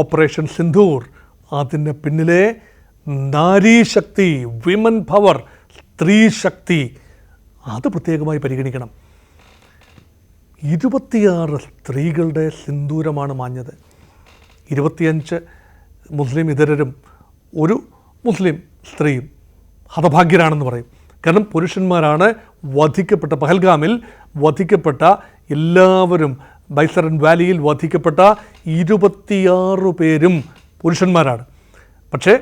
Operation Sindoor, അതിന് പിന്നിലെ നാരീശക്തി, women power, സ്ത്രീ ശക്തി, അത് പ്രത്യേകമായി പരിഗണിക്കണം. 26 സ്ത്രീകളുടെ സിന്ദൂരമാണ് മാഞ്ഞത്. 25 മുസ്ലിം ഇതരരും ഒരു മുസ്ലിം സ്ത്രീയും ഹതഭാഗ്യരാണെന്ന് പറയും. കാരണം പുരുഷന്മാരാണ് വധിക്കപ്പെട്ട, പഹൽഗാമിൽ വധിക്കപ്പെട്ട എല്ലാവരും, ബൈസറൻ വാലിയിൽ വധിക്കപ്പെട്ട 26 പേരും പുരുഷന്മാരാണ്. പക്ഷേ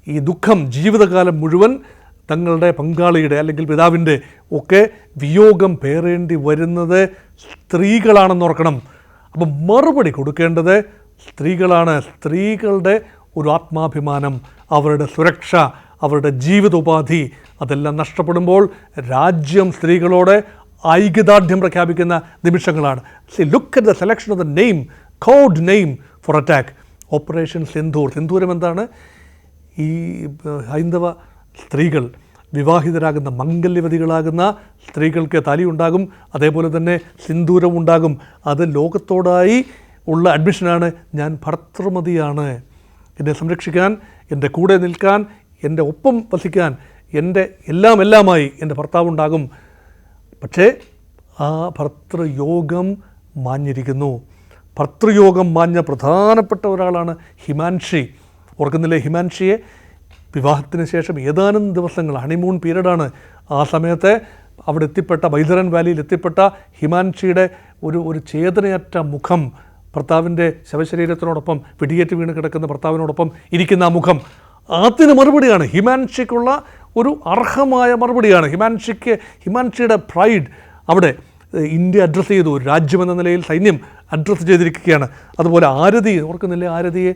ഈ ദുഃഖം ജീവിതകാലം മുഴുവൻ തങ്ങളുടെ പങ്കാളിയുടെ അല്ലെങ്കിൽ പിതാവിൻ്റെ ഒക്കെ വിയോഗം പേറേണ്ടി വരുന്നത് സ്ത്രീകളാണെന്നോർക്കണം. അപ്പം മറുപടി കൊടുക്കേണ്ടത് സ്ത്രീകളാണ്. സ്ത്രീകളുടെ ഒരു ആത്മാഭിമാനം, അവരുടെ സുരക്ഷ, അവരുടെ ജീവിതോപാധി അതെല്ലാം നഷ്ടപ്പെടുമ്പോൾ രാജ്യം സ്ത്രീകളോട് ഐക്യദാർഢ്യം പ്രഖ്യാപിക്കുന്ന നിമിഷങ്ങളാണ്. Look at the selection of the name, code name for attack. Operation Sindoor. സിന്ദൂരം എന്താണ്? ഈ ഹൈന്ദവ സ്ത്രീകൾ, വിവാഹിതരാകുന്ന മംഗല്യവതികളാകുന്ന സ്ത്രീകൾക്ക് താലിയുണ്ടാകും, അതേപോലെ തന്നെ സിന്ദൂരം ഉണ്ടാകും. അത് ലോകത്തോടായി ഉള്ള അഡ്മിഷനാണ്. ഞാൻ ഭർതൃമതിയാണ്, എന്നെ സംരക്ഷിക്കാൻ, എൻ്റെ കൂടെ നിൽക്കാൻ, എൻ്റെ ഒപ്പം വസിക്കാൻ, എൻ്റെ എല്ലാമായി എൻ്റെ ഭർത്താവുണ്ടാകും. പക്ഷേ ആ ഭർതൃയോഗം മാഞ്ഞിരിക്കുന്നു. ഭർതൃയോഗം മാഞ്ഞ പ്രധാനപ്പെട്ട ഒരാളാണ് ഹിമാൻഷി. ഓർക്കുന്നില്ലേ ഹിമാൻഷിയെ? വിവാഹത്തിന് ശേഷം ഏതാനും ദിവസങ്ങൾ ഹണിമൂൺ പീരീഡാണ്. ആ സമയത്ത് അവിടെ എത്തിപ്പെട്ട, ബൈസറൻ വാലിയിൽ എത്തിപ്പെട്ട ഹിമാൻഷിയുടെ ഒരു ചേതനയറ്റ മുഖം, ഭർത്താവിൻ്റെ ശവശരീരത്തിനോടൊപ്പം, വെടിയേറ്റ് വീണ് കിടക്കുന്ന ഭർത്താവിനോടൊപ്പം ഇരിക്കുന്ന ആ മുഖം, അതിന് മറുപടിയാണ്. ഹിമാൻഷിക്കുള്ള ഒരു അർഹമായ മറുപടിയാണ്. ഹിമാൻഷിയുടെ പ്രൈഡ് അവിടെ ഇന്ത്യ അഡ്രസ്സ് ചെയ്തു. ഒരു രാജ്യമെന്ന നിലയിൽ സൈന്യം അഡ്രസ്സ് ചെയ്തിരിക്കുകയാണ്. അതുപോലെ ആരതി, ഓർക്കുന്നില്ലേ ആരതിയെ?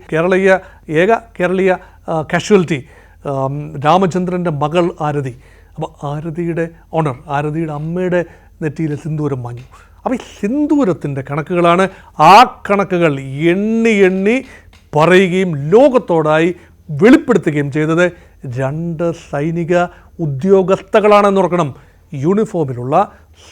ഏക കേരളീയ കാഷ്വാലിറ്റി, രാമചന്ദ്രൻ്റെ മകൾ ആരതി. അപ്പോൾ ആരതിയുടെ ഓണർ, ആരതിയുടെ അമ്മയുടെ നെറ്റിയിലെ സിന്ദൂരം മാഞ്ഞു. അപ്പോൾ ഈ സിന്ദൂരത്തിൻ്റെ കണക്കുകളാണ്. ആ കണക്കുകൾ എണ്ണി പറയുകയും ലോകത്തോടായി വെളിപ്പെടുത്തുകയും ചെയ്തത് 2 സൈനിക ഉദ്യോഗസ്ഥകളാണെന്നോർക്കണം. യൂണിഫോമിലുള്ള,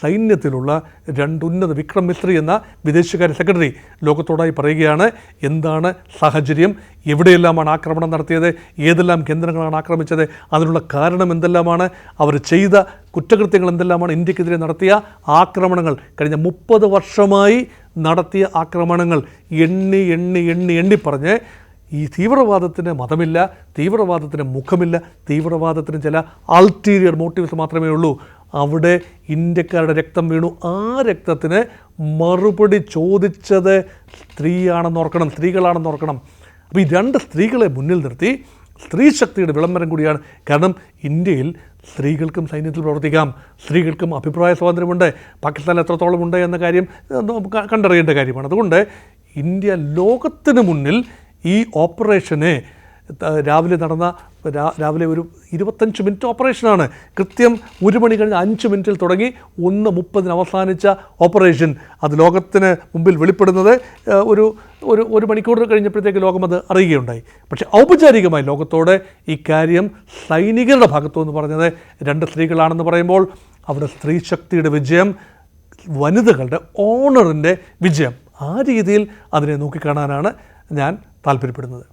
സൈന്യത്തിലുള്ള 2 ഉന്നത, വിക്രം മിസ്രി എന്ന വിദേശകാര്യ സെക്രട്ടറി ലോകത്തോടായി പറയുകയാണ് എന്താണ് സാഹചര്യം, എവിടെയെല്ലാമാണ് ആക്രമണം നടത്തിയത്, ഏതെല്ലാം കേന്ദ്രങ്ങളാണ് ആക്രമിച്ചത്, അതിനുള്ള കാരണം എന്തെല്ലാമാണ്, അവർ ചെയ്ത കുറ്റകൃത്യങ്ങൾ എന്തെല്ലാമാണ്, ഇന്ത്യക്കെതിരെ നടത്തിയ ആക്രമണങ്ങൾ, കഴിഞ്ഞ 30 വർഷമായി നടത്തിയ ആക്രമണങ്ങൾ എണ്ണി പറഞ്ഞ് ഈ തീവ്രവാദത്തിന് മതമില്ല, തീവ്രവാദത്തിന് മുഖമില്ല, തീവ്രവാദത്തിന് ചില അൾട്ടീരിയർ മോട്ടീവ്സ് മാത്രമേ ഉള്ളൂ. അവിടെ ഇന്ത്യക്കാരുടെ രക്തം വീണു. ആ രക്തത്തിന് മറുപടി ചോദിച്ചത് സ്ത്രീകളാണെന്നോർക്കണം. അപ്പോൾ ഈ 2 സ്ത്രീകളെ മുന്നിൽ നിർത്തി സ്ത്രീ ശക്തിയുടെ വിളംബരം കൂടിയാണ്. കാരണം ഇന്ത്യയിൽ സ്ത്രീകൾക്കും സൈന്യത്തിൽ പ്രവർത്തിക്കാം, സ്ത്രീകൾക്കും അഭിപ്രായ സ്വാതന്ത്ര്യമുണ്ട്. പാകിസ്ഥാനിൽ എത്രത്തോളം ഉണ്ട് എന്ന കാര്യം കണ്ടറിയേണ്ട കാര്യമാണ്. അതുകൊണ്ട് ഇന്ത്യ ലോകത്തിന് മുന്നിൽ ഈ ഓപ്പറേഷനെ, രാവിലെ ഒരു 25 മിനിറ്റ് ഓപ്പറേഷനാണ്. കൃത്യം 1 മണി കഴിഞ്ഞ് 5 മിനിറ്റിൽ തുടങ്ങി 1:30 അവസാനിച്ച ഓപ്പറേഷൻ. അത് ലോകത്തിന് മുമ്പിൽ വെളിപ്പെടുന്നത് ഒരു മണിക്കൂർ കഴിഞ്ഞപ്പോഴത്തേക്ക് ലോകം അത് അറിയുകയുണ്ടായി. പക്ഷേ ഔപചാരികമായി ലോകത്തോട് ഈ കാര്യം സൈനികരുടെ ഭാഗത്തു നിന്ന് പറഞ്ഞത് 2 സ്ത്രീകളാണെന്ന് പറയുമ്പോൾ അവിടെ സ്ത്രീ ശക്തിയുടെ വിജയം, വനിതകളുടെ ഓണറിൻ്റെ വിജയം, ആ രീതിയിൽ അതിനെ നോക്കിക്കാണാനാണ് ഞാൻ താല്പര്യപ്പെടുന്നത്.